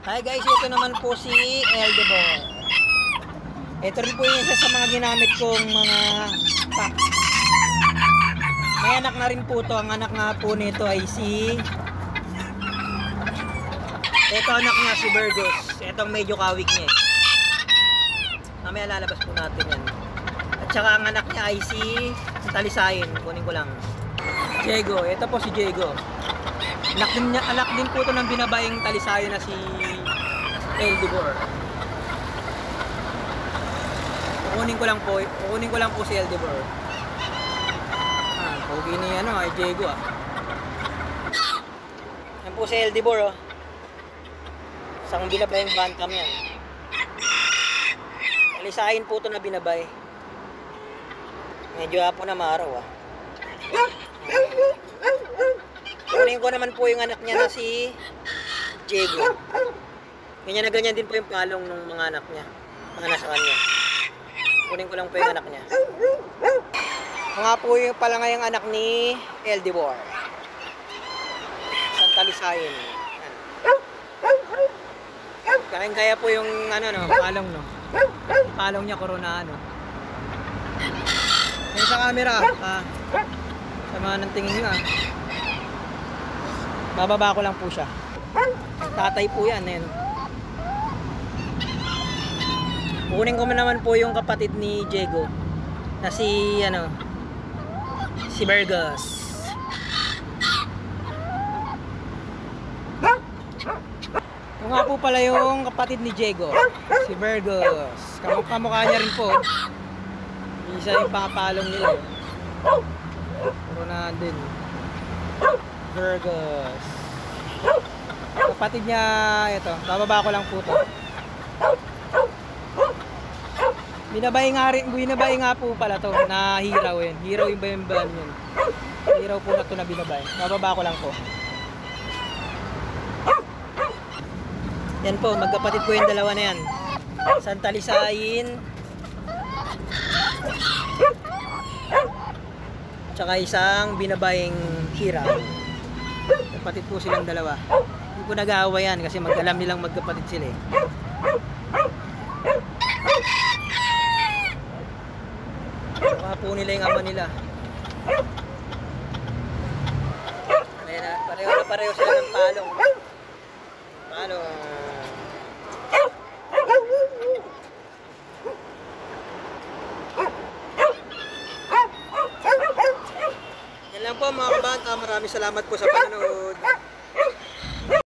Hi guys, ito naman po si Eldebor. Ito rin po yung isa sa mga ginamit kong mga pack. May anak na rin po to. Ang anak nga po nito ay si... Ito anak niya si Burgos. Itong medyo kawig niya eh. Mamaya lalabas po natin yan. At saka ang anak niya ay si Talisayin. Kunin ko lang. Diego. Ito po si Diego. Anak din po ito ng binabayang Talisayin na si Eldebor. Kukunin ko lang po si Eldebor. Pogi ni ay Diego Yan po si Eldebor Isang binabayang bantam yan. Talisayin po ito na binabay. Medyo hapo na maaraw Kunin ko naman po yung anak niya na si Diego. Ganyan na ganyan din po yung palong ng mga anak niya. Mga nasa kanya. Kunin ko lang po yung anak niya. Mga po yung pala ngayong anak ni Eldebor. Isang Talisayin. Kaya po yung palong palong niya corona May sa camera sama ng tingin nga. Bababa ko lang po siya. Tatay po yan Kunin ko naman po yung kapatid ni Diego na si si Burgos. Yung nga po pala yung kapatid ni Diego, si Burgos. Kamukha niya rin po. Isa yung pangapalong nila. Puro na din. Burgos. Kapatid niya ito. Bababa ko lang po to. Binabay nga po pala to na hiraw yun. Hiraw yung bayamban yun. Hiraw po na to na binabay. Bababa ko lang po. Yan po, magkapatid po yung dalawa na yan. Isang Talisayin. Tsaka isang binabayang hiraw. Kapatid po silang dalawa. Hindi po nag-aaway yan kasi mag-alam nilang magkapatid sila po nila yung ama nila. Pareho sila ng palong. Yan lang po mga kabata. Maraming salamat po sa panonood.